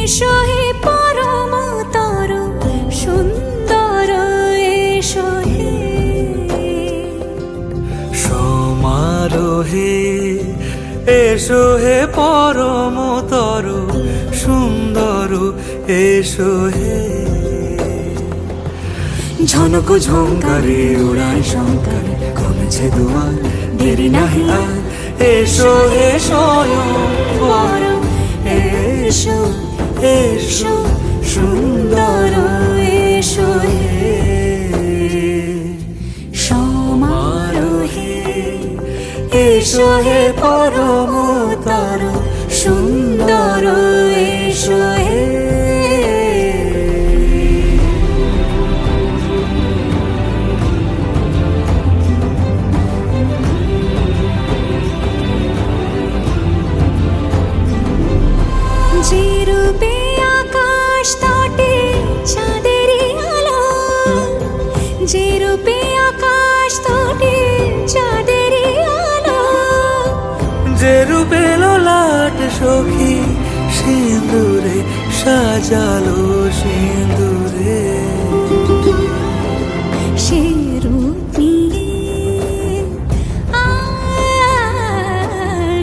এসো হে পরমতর সুন্দর এসো হে সমারোহে এসো হে পরমতর সুন্দর এসো হে ঝনক ঝঙ্কারে উড়ায় শঙ্কারে খুলেছে দুয়ার দেরি নাহি আর এসো হে স্বয়ং পর এসো এসো সুন্দর এসো হে সমারোহে এসো হে পরমতর সুন্দর এসো হে যে রূপে আকাশ তটে চাঁদেরই আলো যে রূপে আকাশ তটে চাঁদেরই আলো যে রূপে ললাট সখী সিঁদুরে সাজালো সিঁদুরে সে রূপ নিয়ে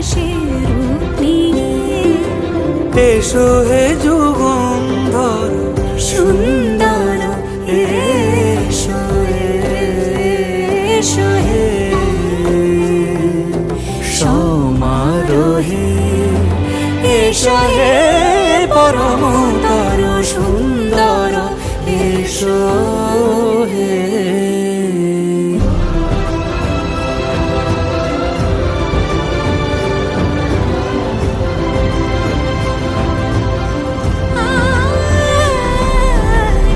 সে রূপ নিয়ে এসো হে যুগন্ধর সুন্দর এসো এসো হে সমারোহে এসো হে পরমতর সুন্দর এসো হে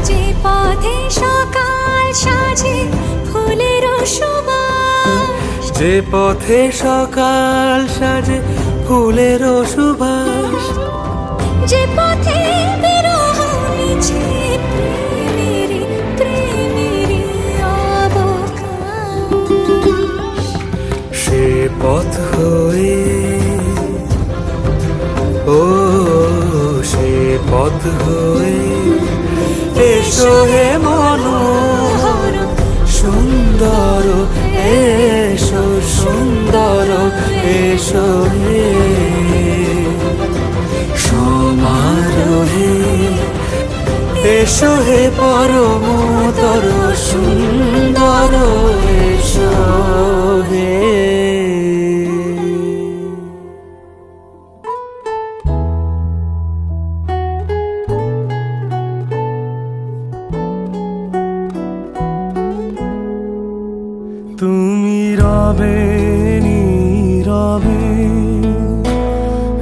যে পথে সকাল সাজে ফুলের সুবাস যে পথে সকাল সাজে ফুলের সুবাস যে পথে বিরহ মিছে প্রেমেরই প্রেমেরই অবকাশ সে পথ হয়ে ও সে পথ হয়ে এসো হে মনোহর সুন্দর এসো সুন্দর এসো হে সমারোহে এসো হে পরমতর সুন্দর এসো হে তুমি রবে নীরবে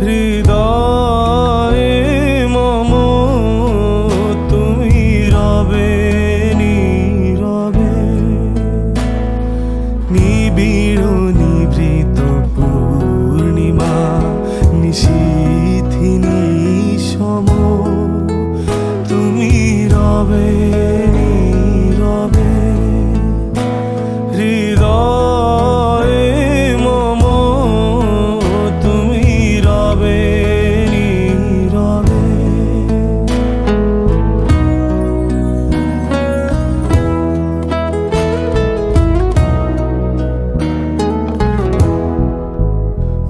হৃদয়ে মম তুমি রবে নীরবে নিবিড় নিভৃত পূর্ণিমা নিশীথিনী সম তুমি রবে নীরবে হৃদয়ে মম তুমি রবে নীরবে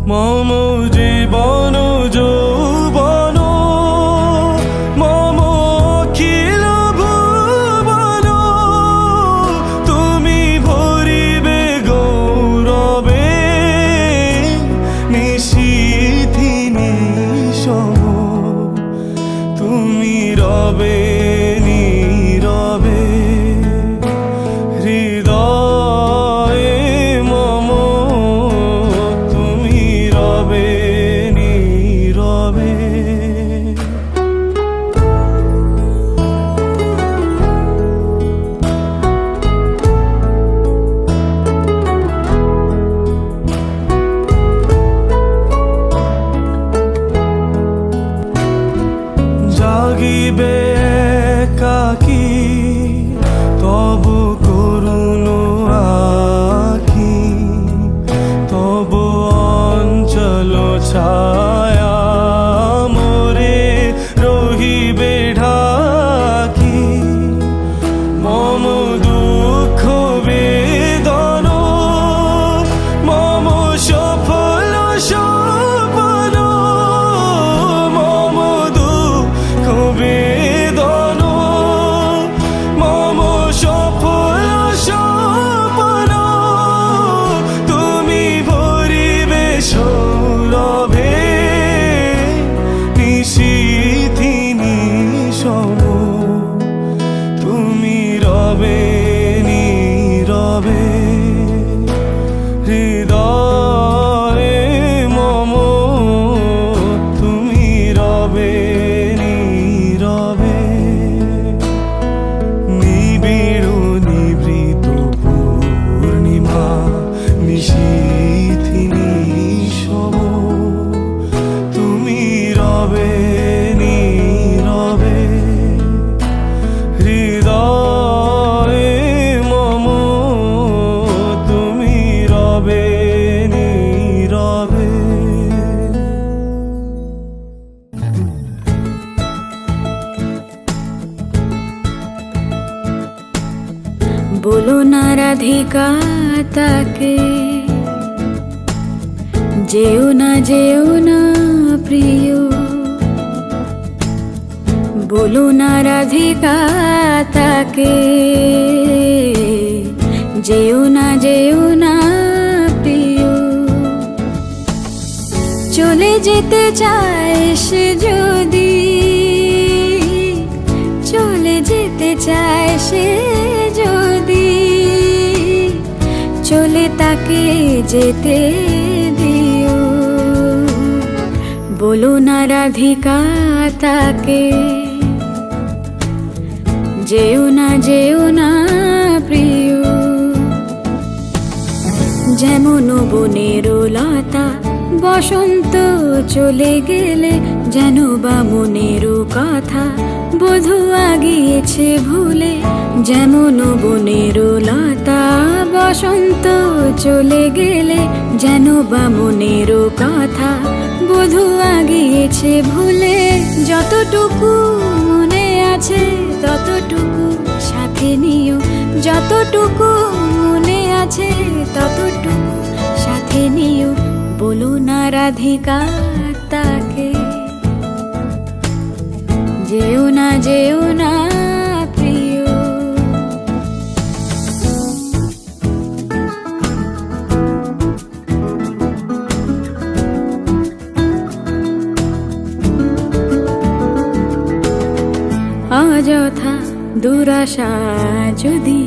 মম জীবন যৌবন মম অখিল ভুবন তুমি ভরিবে গৌরবে নিশীথিনী সম তুমি রবে নীরবে হৃদয়ে মম তুমি রবে নীরবে জাগিবে একাকী তব করুণ আখি তব অঞ্চল ছায়া মোরে রহি রবে নীরবে, নিবিড় নিভৃত পূর্ণিমা নিশীথিনী সম, তুমি রবে নীরবে হৃদয়ে মম, তুমি রবে নীরবে। বলো না রাধিকা তাকে, যেও না প্রিয়, বলো না রাধিকা তাকে, যেও না প্রিয়। চলে যেতে চায় সে যদি, চলে যেতে চায় সে যদি, চলে তাকে যেতে দিও। বলো না রাধিকা তাকে, যেও না প্রিয়। যেমন বনের লতা বসন্ত চলে গেলে, যেন বা মনের কথা বধূ আগিয়েছে ভুলে। যেমন বনের লতা বসন্ত চলে গেলে, যেন বা মনের কথা বধূ আগিয়েছে ভুলে। যতটুকু মনে আছে ততটুকু সাথে নিও, যতটুকু মনে আছে ততটুকু সাথে নিও। বলো না রাধিকা তাকে, যেও না প্রিয়। অযথা দুরাশা যদি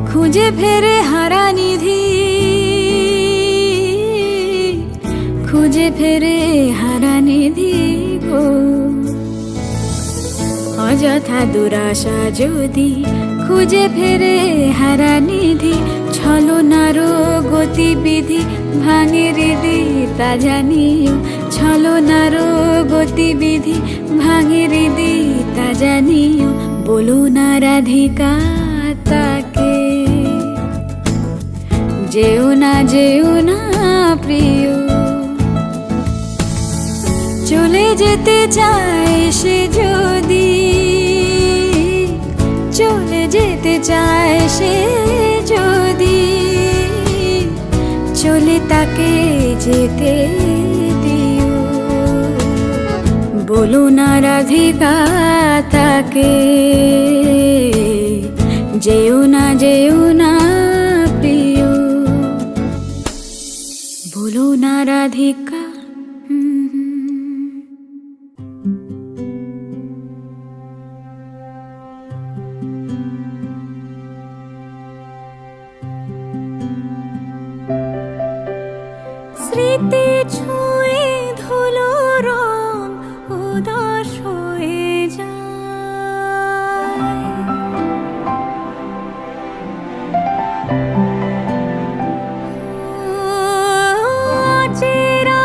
খুঁজে ফেরে হারা নিধি, খুঁজে ফেরে হারা নিধি গো। অযথা দুরাশা যদি খুঁজে ফেরে হারা নিধি, ছলনারও গতিবিধি ভাঙে হৃদি তা জানিও। ছলনারও গতিবিধি ভাঙে হৃদি তা জানিও। বলো না রাধিকা তাকে, যেও না প্রিয়। চলে যেতে চায় সে যদি, চলে যেতে চায় সে যদি, চলে তাকে যেতে দিও। বলো না রাধিকা তাকে, যেও না প্রিয়। বলো না রাধিকা। স্মৃতি ছুঁয়ে ধুলো রং উদাস হয়ে যায়, চেরা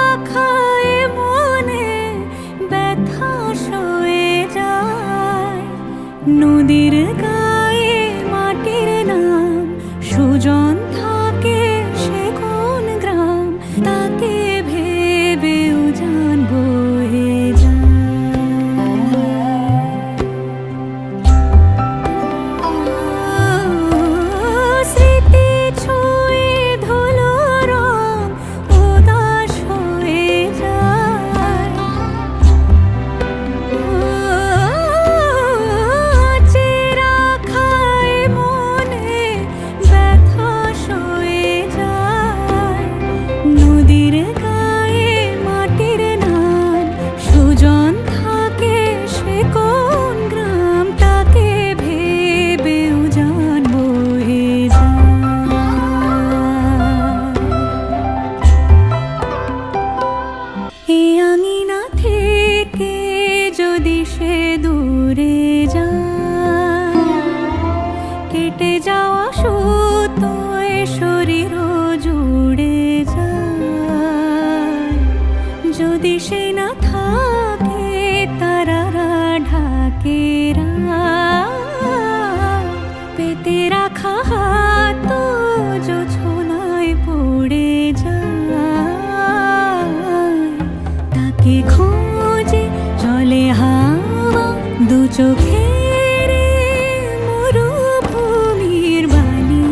চোখের মরুভূমির বাণী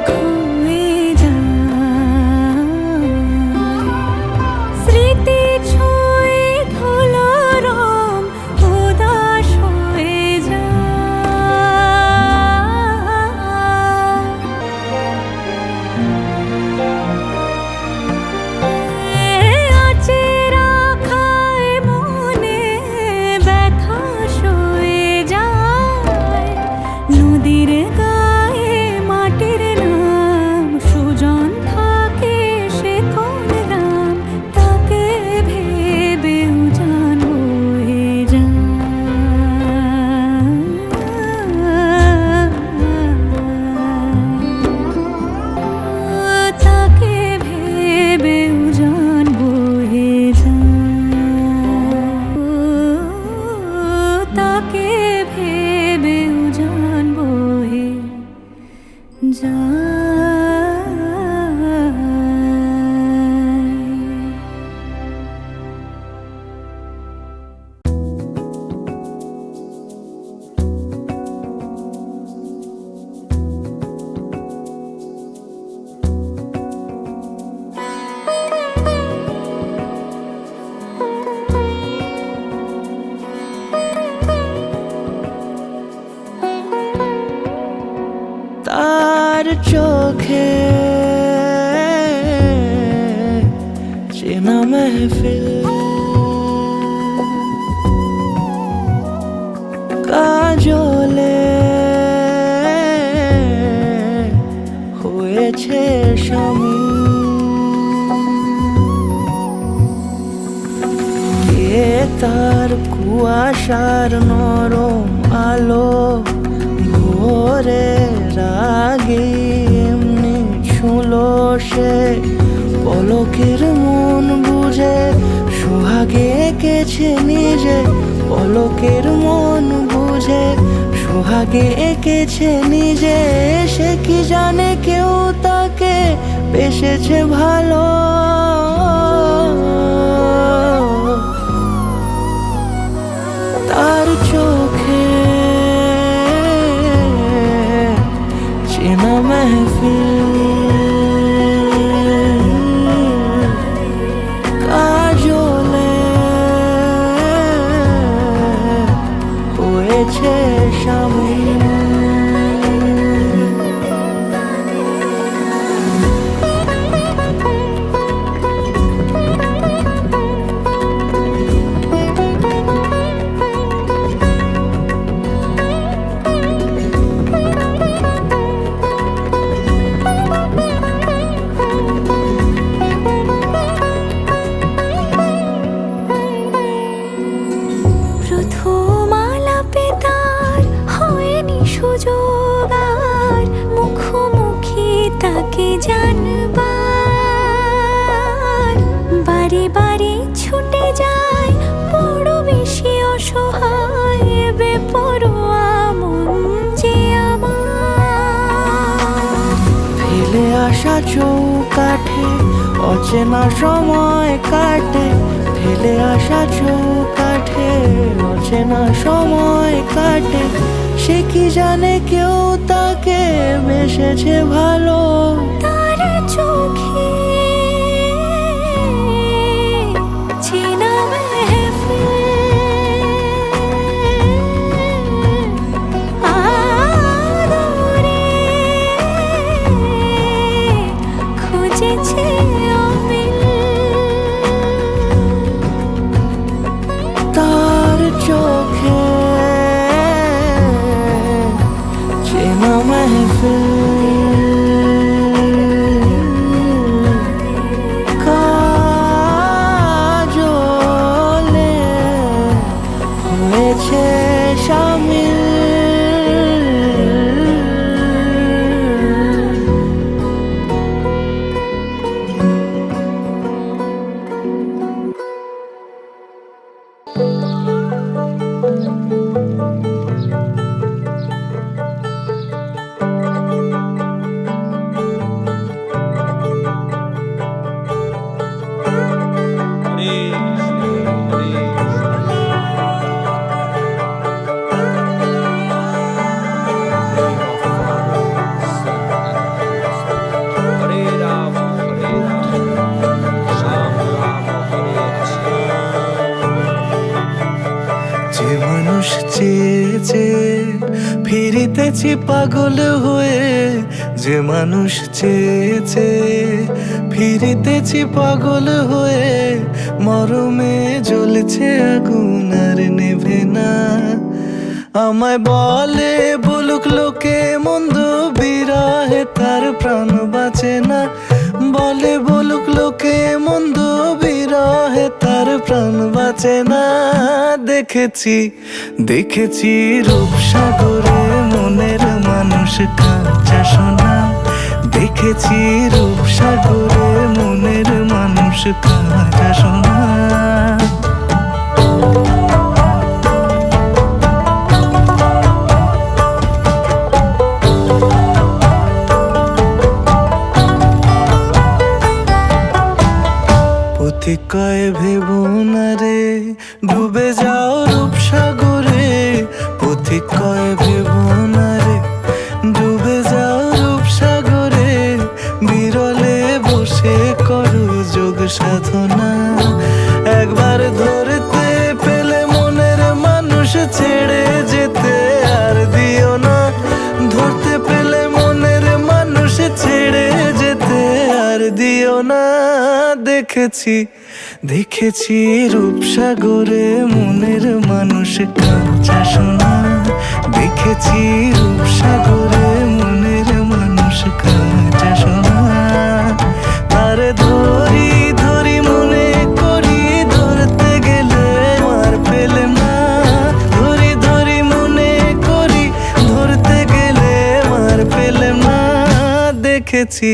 খুয়ে যায়, স্মৃতি ছুঁয়ে ধুলো রং উদাস হয়ে যায়। আছে রাখায় মনে ব্যথা সয়ে যায়, নদীর গায়ে মাটির নাম সুজন থাকে সে কোন দাম, তাকে ভেবে উজান হয়ে যায়, তাকে ভেবে উজান বয়ে যায়, তাকে ভেবে উজান বয়ে যায়। তার চোখে চেনা মেহফিল, কাজলে হয়েছে শামিল, এ তার কুয়াশার নরম আলো ভোরের আগে এমনি ছুঁলো সে, পলকের মন বুঝে সোহাগে এঁকেছে নিজে, পলকের মন বুঝে সোহাগে এঁকেছে নিজে, সে কি জানে কেউ তাকে বেসেছে ভালো, তার চোখে চেনা মেহফিল, কাজলে হয়েছে শামিল। প্রথম আলাপে তার হয়নি সুযোগ আর মুখোমুখি তাকে জানবার, বারে বারে ছুটে যায় বড় বেশি অসহায় বেপরোয়া মন যে আমার, ফেলে আসা চৌকাঠে অচেনা সময় কাটে, ফেলে আসা চৌকাঠে অচেনা সময় কাটে, সে কি জানে কেউ তাকে বেসেছে ভালো, তার চোখে চেনা মেহফিল, আদরে খুঁজেছে অমিল, তার চোখে চেনা মেহফিল, মানুষ চেয়েছে, ফিরিতেছি পাগল হয়ে। যে মানুষ চেয়েছে, ফিরিতেছি পাগল হয়ে। মরমে জ্বলছে আগুন আর নেভে না। আমায় বলে বলুক লোকে মন্দ, বিরহে তার প্রাণ বাঁচে না। বলে বলুক লোকে মন্দ, বিরহে তার প্রাণ বাঁচে না। দেখেছি দেখেছি রূপসাগরে মনের মানুষ কাঁচা সোনা। দেখেছি রূপসাগরে মনের মানুষ কাঁচা সোনা। পথিক কয় ভেবো না রে, ডুবে যাও রূপসাগরে। পথিক কয় ভেবো না রে, ডুবে যাও রূপসাগরে। বিরলে বসে করো যোগ সাধনা। একবার ধরতে পেলে মনের মানুষ ছেড়ে যেতে আর দিও না। ধরতে পেলে মনের মানুষ ছেড়ে যেতে আর দিও না। দেখেছি দেখেছি রূপসাগরে মনের মানুষ কাঁচা সোনা। দেখেছি রূপসাগরে মনের মানুষ কাঁচা সোনা। তার ধরি ধরি মনে করি, ধরতে গেলে আর পেলে না। ধরি ধরি মনে করি, ধরতে গেলে আর পেলে না। দেখেছি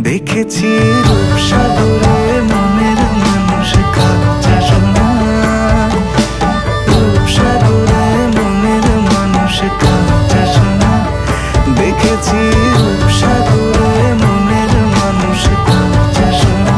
দেখেছি রূপসাগরে মনের মানুষ কাঁচা সোনা। রূপসাগরে মনের মানুষ কাঁচা সোনা। দেখেছি রূপসাগরে মনের মানুষ কাঁচা সোনা।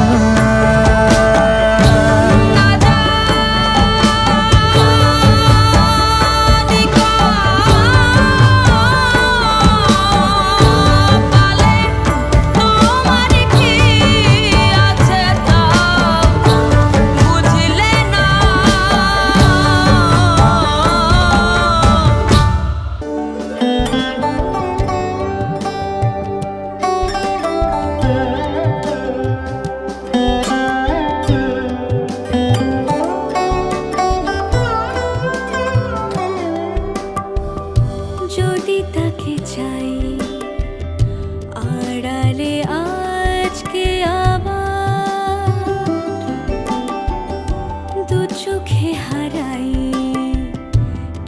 যদি তাকে চাই আড়ালে আজকে আবার, দু চোখে হারাই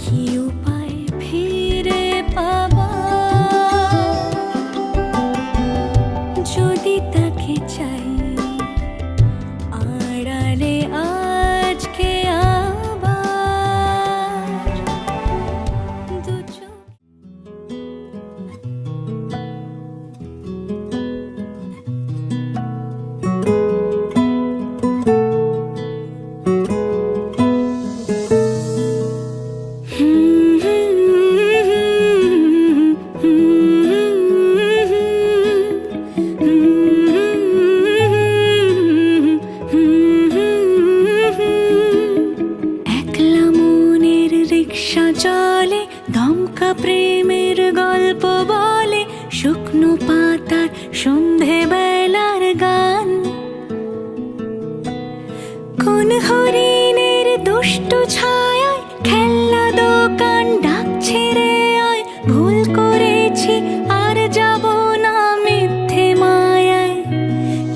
কি উপায় ফিরে পাবার। যদি তাকে চাই আড়ালে আজকে আবার, দু চোখ একলা মনের রিক্সা চলে, দমকা প্রেমের গল্প বলে। শুকনো পাতার সন্ধে বেলার গান, কোন হরিণের দুষ্ট ছায়ায় খেলনা দোকান ডাকছে রে আয়। ভুল করেছি আর যাব না মিথ্যে মায়ায়,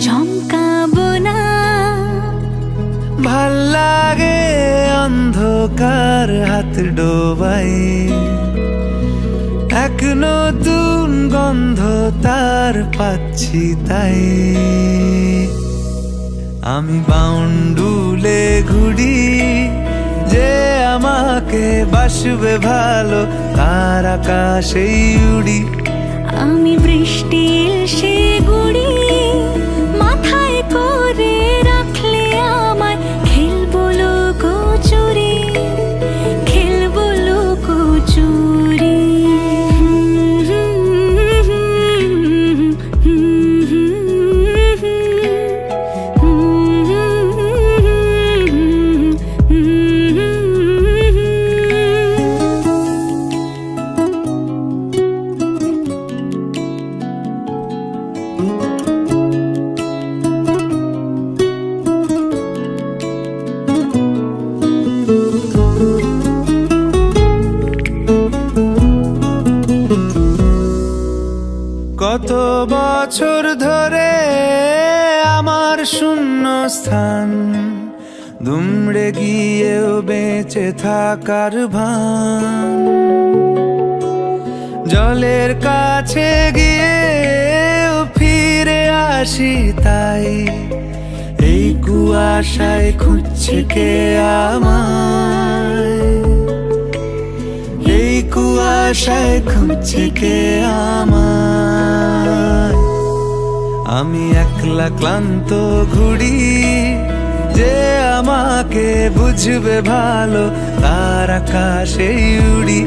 চমকাবো না। ভাল লাগে অন্ধকার হাত ডোবাই, এক নতুন গন্ধ তার পাচ্ছি তাই। আমি বাউন্ডুলে ঘুরি, যে আমাকে বাসবে ভালো তার আকাশেই উড়ি। আমি বৃষ্টির সে গুড়ি, মাথায় করে রাখলে আমায় খেলবো লুকোচুরি, খেলবো লুকোচুরি। অবস্থান, দুমড়ে গিয়েও বেঁচে থাকার ভান। জলের কাছে গিয়েও ফিরে আসি তাই, এই কুয়াশায় খুঁজছে কে আমায়, এই কুয়াশায় খুঁজছে কে আমায়। আমি একলা ক্লান্ত ঘুরি, যে আমাকে বুঝবে ভালো তার আকাশে উড়ি।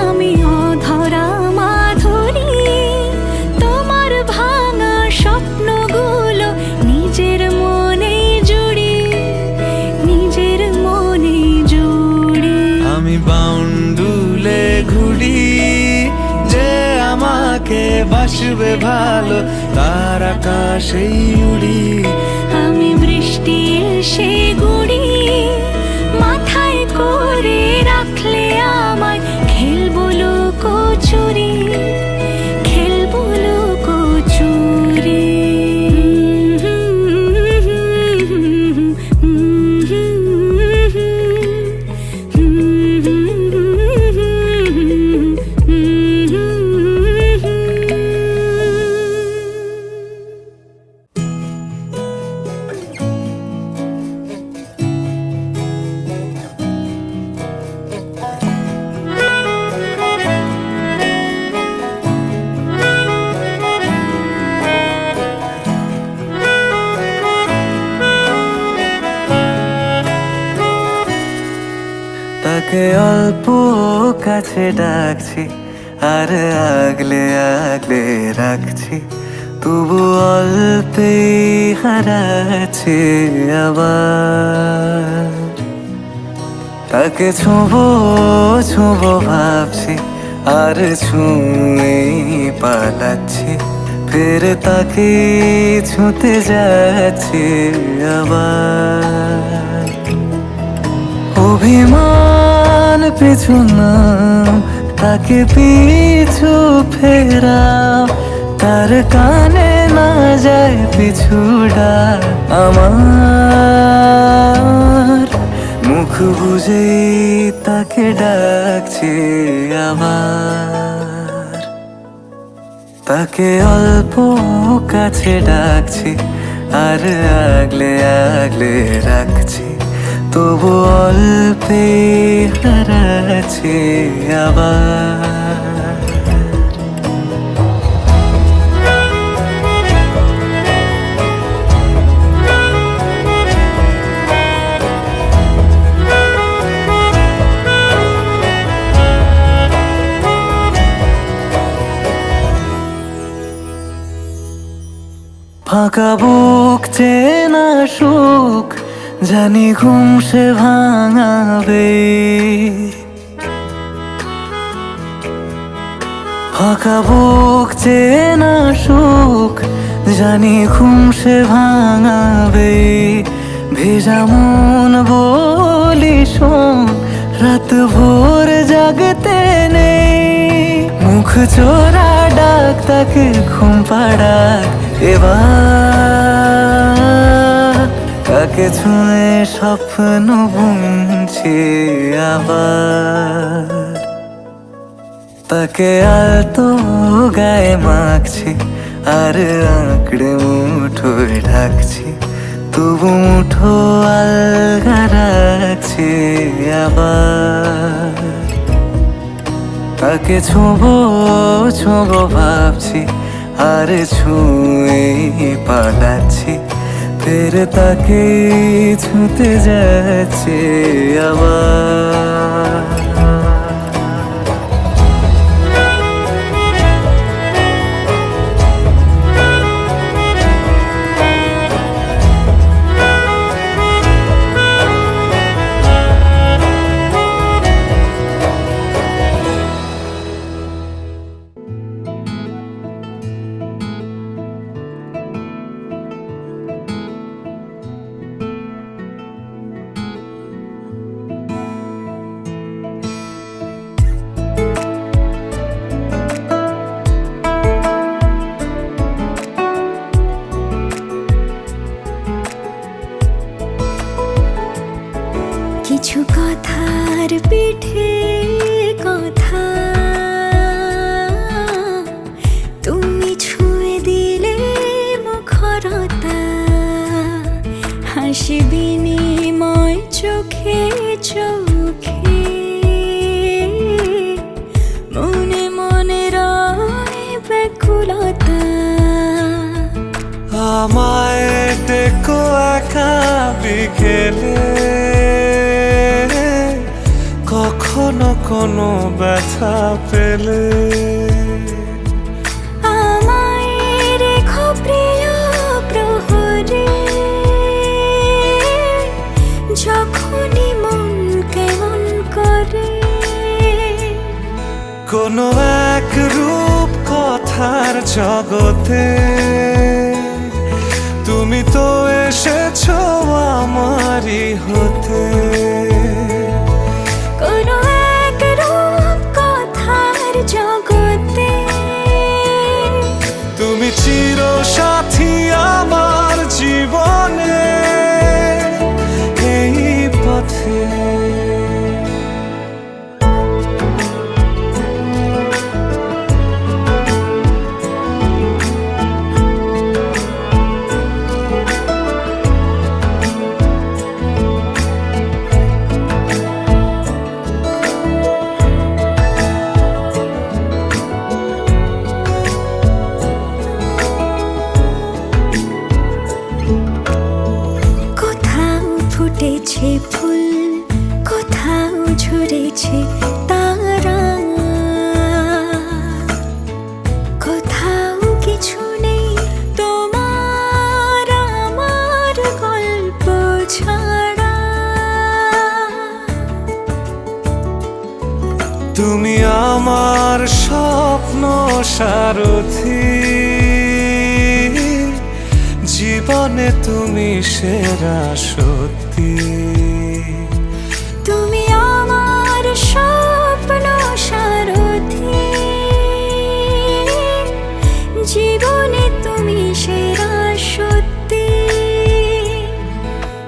আমি অধরা মাধুরী, তোমার ভাঙা স্বপ্নগুলো নিজের মনে জুড়ি, নিজের মনে জুড়ি। আমি বাউন্ডুলে ঘুরি, যে আমাকে বাসবে ভালো তার আকাশে উড়ি। আমি বৃষ্টি এসে গুড়ি, মাথায় করে রাখলে আমায় খেলবো লুকোচুরি, খেলবো লুকোচুরি। তাকে অল্প কাছে ডাকছি, আর আগলে আগলে রাখছি, তবু অল্পে হারাচ্ছে আবার। তাকে ছোঁবো ছোঁবো ভাবছি, আর ছুঁয়ে পালাচ্ছি, ফের তাকে ছুঁতে যাচ্ছে আবার। অভিমান পিছু নাম, তাকে পিছু ফেরাও, তার কানে না যায় পিছুডা আমার। মুখ বুঝে তাকে ডাকছে আবার। তাকে অল্প কাছে ডাকছি, আর আগলে আগলে রাখছি, তবু অল্পে হারাচ্ছে আবার। ফাঁকা বুক চেনা সুখ, জানি ঘুম সে ভাঙাবে। ফাঁকা বুক চেনা সুখ, জানি ঘুম সে ভাঙাবে। ভেজা মন বলি শোন, রাত ভোর জাগতে নেই। মুখ চোরা ডাক তাকে ঘুম পাড়াক এবার। তাকে ছুঁয়ে স্বপ্ন বুনছি আবার। তাকে আলতো গায়ে মাখছি, আর আঁকড়ে মুঠোয় ঢাকছি, তবু মুঠো আলগা রাখছি আবার। তাকে ছোঁবো ছোঁবো ভাবছি, আর ছুঁয়ে পালাচ্ছি, ফের তাকে ছুঁতে যাচ্ছে আবার। কিছু কথার পিঠে কথা, তুমি ছুঁয়ে দিলে মুখরতা, হাসি বিনিময় চোখে চোখে, মনে মনে রয় ব্যাকুলতা। আমায় ডেকো একা বিকেলে, কখনো কোনো ব্যথা পেলে। আমায় রেখো প্রিয় প্রহরে, যখনই মন কেমন করে। কোনো এক রূপ কথার জগতে তুমি তো এসেছো আমারই হতে। কোনো এক রূপ কথার জগতে তুমি চির সাথী আমার জীবনে, এই পথে। ফুটেছে ফুল, কোথাও ঝরেছে তারা, কোথাও কিছু নেই তোমার আমার গল্প ছাড়া। তুমি আমার স্বপ্ন সারথি, জীবনে তুমি সেরা সত্যি। তুমি আমার স্বপ্ন সারথি, জীবনে তুমি সেরা সত্যি।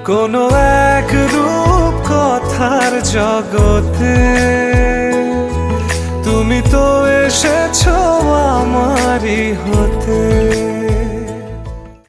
কোনো এক রূপ কথার জগতে তুমি তো এসেছো আমারই হতে।